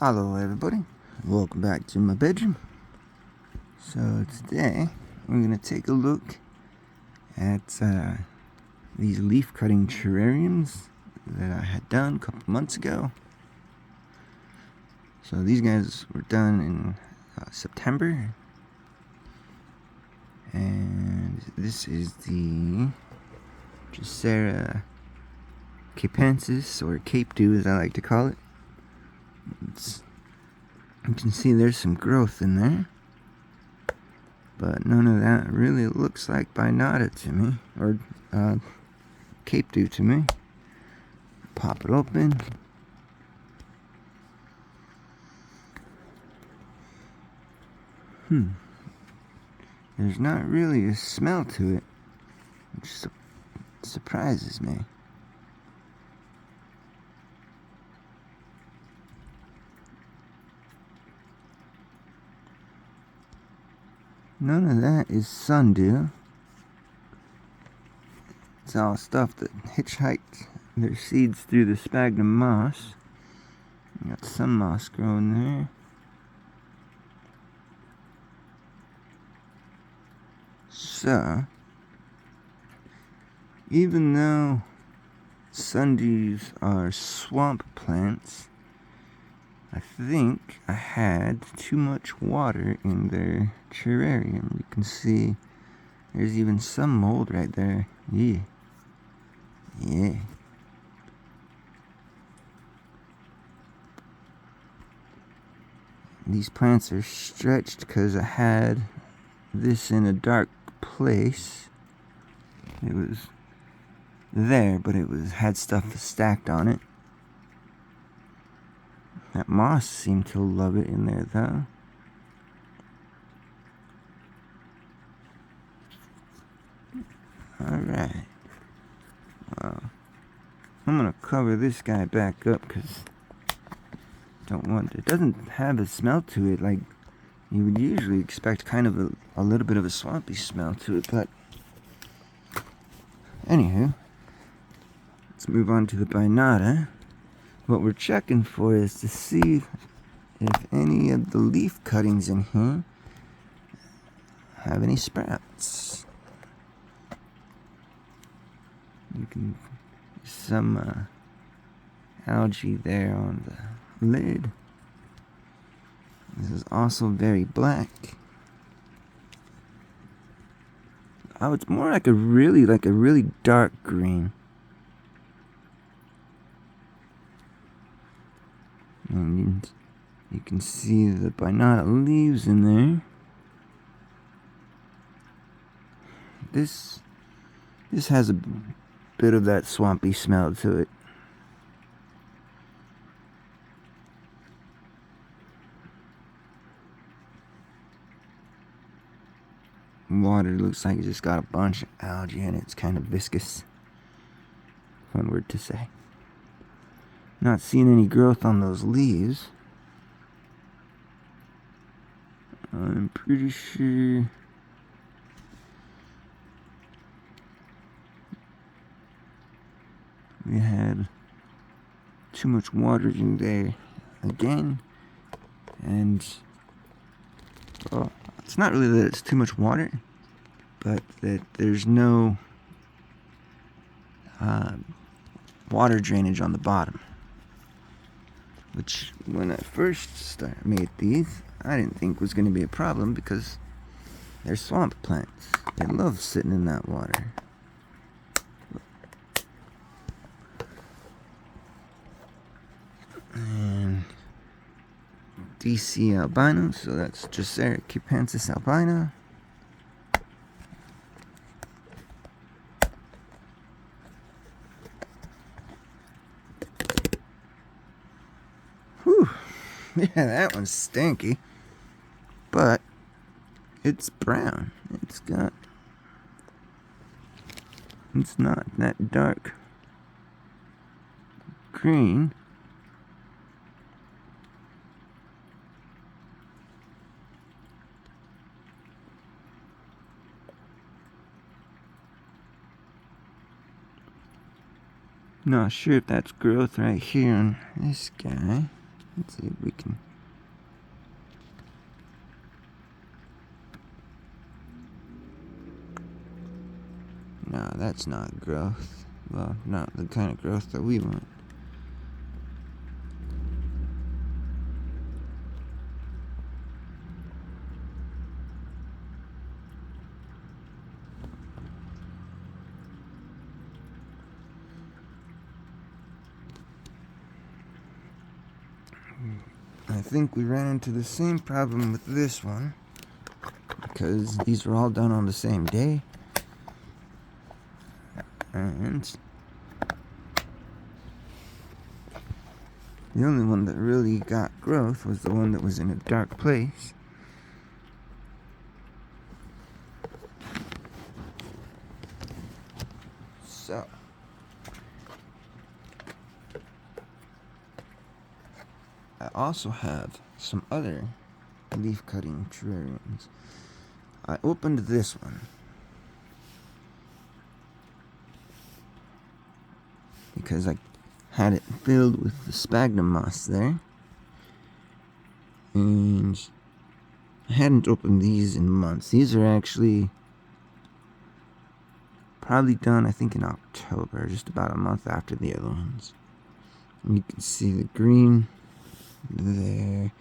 Hello everybody, welcome back to my bedroom. So today we're going to take a look at these leaf cutting terrariums that I had done a couple months ago. So these guys were done in September, and this is the Drosera capensis, or Cape Dew as I like to call it. You can see there's some growth in there, but none of that really looks like Binata to me, or Cape Dew to me. Pop it open. There's not really a smell to it, which surprises me. None of that is sundew. It's all stuff that hitchhiked their seeds through the sphagnum moss. Got some moss growing there. So, even though sundews are swamp plants, I think I had too much water in their terrarium. You can see there's even some mold right there. Yeah. These plants are stretched because I had this in a dark place. It was there, but it had stuff stacked on it. That moss seemed to love it in there, though. Alright. Well, I'm going to cover this guy back up because it doesn't have a smell to it like you would usually expect, kind of a little bit of a swampy smell to it, but anywho, let's move on to the Binata. What we're checking for is to see if any of the leaf cuttings in here have any sprouts. You can see some algae there on the lid. This is also very black. Oh, it's more like a really dark green. And you can see the Binata leaves in there. This has a bit of that swampy smell to it. Water looks like it just got a bunch of algae in it. It's kind of viscous. Fun word to say. Not seeing any growth on those leaves. I'm pretty sure we had too much water in there again, and well, it's not really that it's too much water, but that there's no water drainage on the bottom, which when I first made these, I didn't think was going to be a problem because they're swamp plants. They love sitting in that water. And DC albino, so that's Drosera capensis albino. Whew. Yeah, that one's stinky, but it's brown. It's not that dark green. Not sure if that's growth right here on this guy. Let's see if we can. No, that's not growth. Well, not the kind of growth that we want. I think we ran into the same problem with this one, because these were all done on the same day. And the only one that really got growth was the one that was in a dark place. So I also have some other leaf cutting terrariums. I opened this one because I had it filled with the sphagnum moss there, and I hadn't opened these in months. These are actually probably done, I think, in October, just about a month after the other ones. And you can see the green there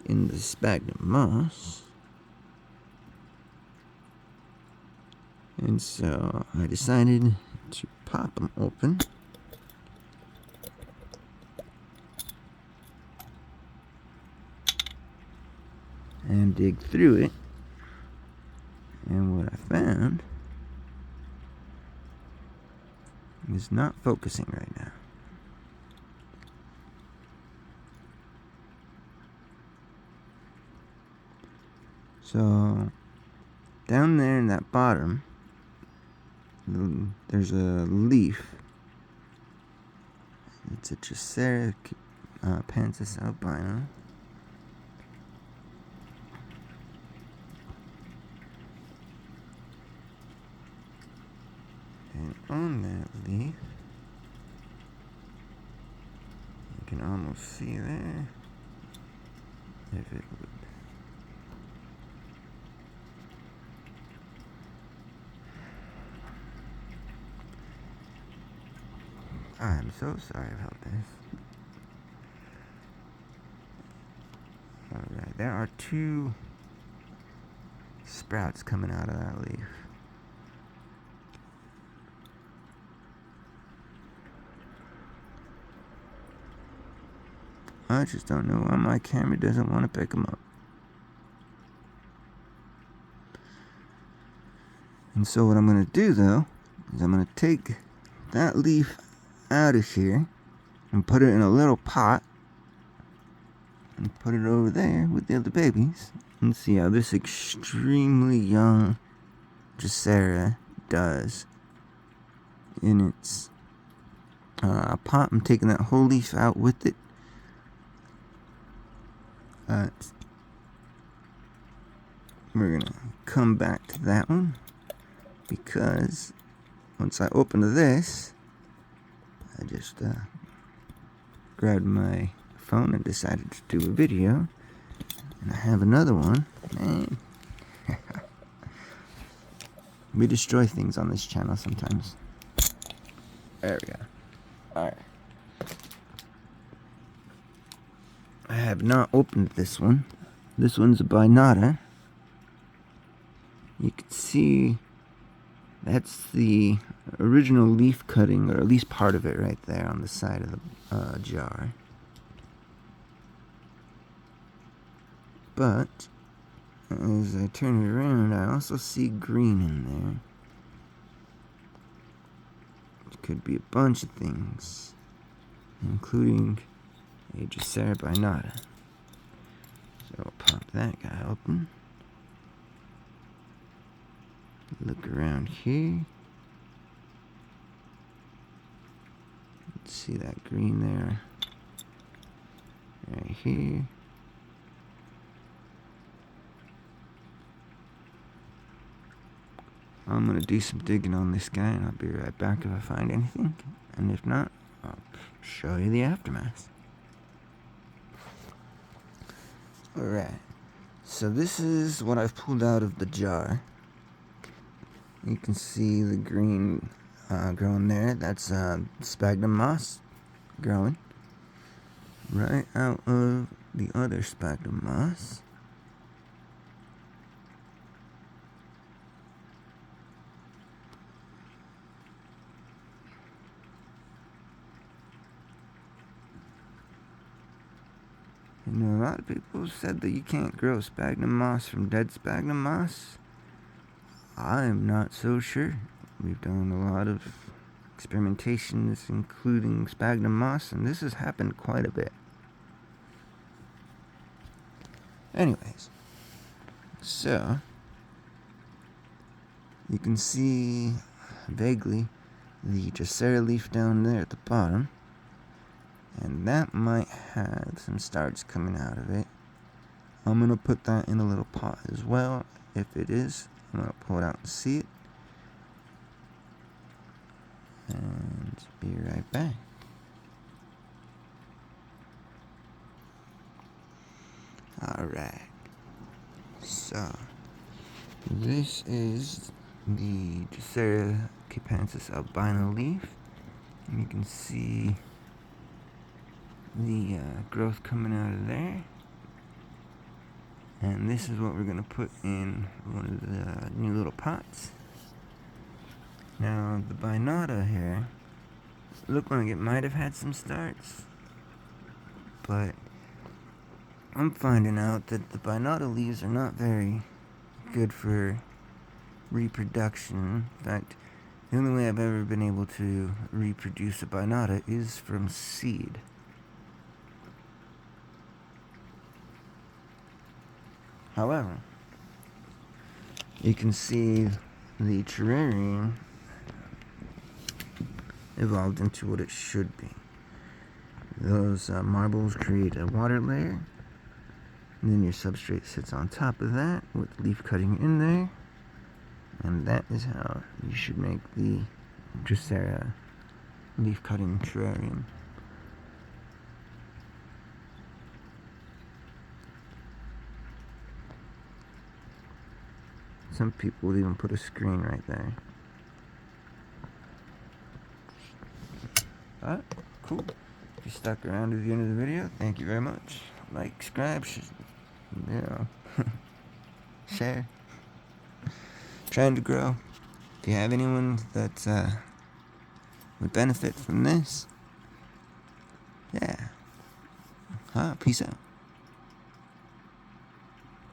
in the sphagnum moss. And so I decided to pop them open. And dig through it. And what I found is not focusing right now. So down there in that bottom, there's a leaf. It's a Terrarium Pansis albino. And on that leaf, you can almost see there, if it would. I'm so sorry about this. Alright, there are 2 sprouts coming out of that leaf. I just don't know why my camera doesn't want to pick them up. And so what I'm going to do, though, is I'm going to take that leaf out of here and put it in a little pot and put it over there with the other babies and see how this extremely young Drosera does in its pot. I'm taking that whole leaf out with it. We're gonna come back to that one because once I open this, I just grabbed my phone and decided to do a video, and I have another one. Man, we destroy things on this channel sometimes. There we go. Alright. I have not opened this one. This one's a Binata. You can see that's the original leaf cutting, or at least part of it right there on the side of the jar. But as I turn it around, I also see green in there. It could be a bunch of things, including a Drosera Binata. So I'll pop that guy open. Look around here. Let's see that green there. Right here. I'm going to do some digging on this guy, and I'll be right back if I find anything. And if not, I'll show you the aftermath. Alright, so this is what I've pulled out of the jar. You can see the green growing there. That's sphagnum moss growing right out of the other sphagnum moss. You know, a lot of people said that you can't grow sphagnum moss from dead sphagnum moss. I'm not so sure. We've done a lot of experimentations including sphagnum moss, and this has happened quite a bit. Anyways, so you can see vaguely the Drosera leaf down there at the bottom, and that might have some starts coming out of it. I'm going to put that in a little pot as well. If it is, I'm going to pull it out and see it. And be right back. Alright. So, this is the Drosera capensis albino leaf. And you can see the growth coming out of there. And this is what we're going to put in one of the new little pots. Now, the Binata here, looked like it might have had some starts, but I'm finding out that the Binata leaves are not very good for reproduction. In fact, the only way I've ever been able to reproduce a Binata is from seed. However, you can see the terrarium evolved into what it should be. Those marbles create a water layer, and then your substrate sits on top of that with leaf cutting in there, and that is how you should make the Drosera leaf cutting terrarium. Some people would even put a screen right there. Alright, cool. If you stuck around to the end of the video, thank you very much. Like, subscribe, share. Trying to grow. If you have anyone that would benefit from this, yeah. Peace out.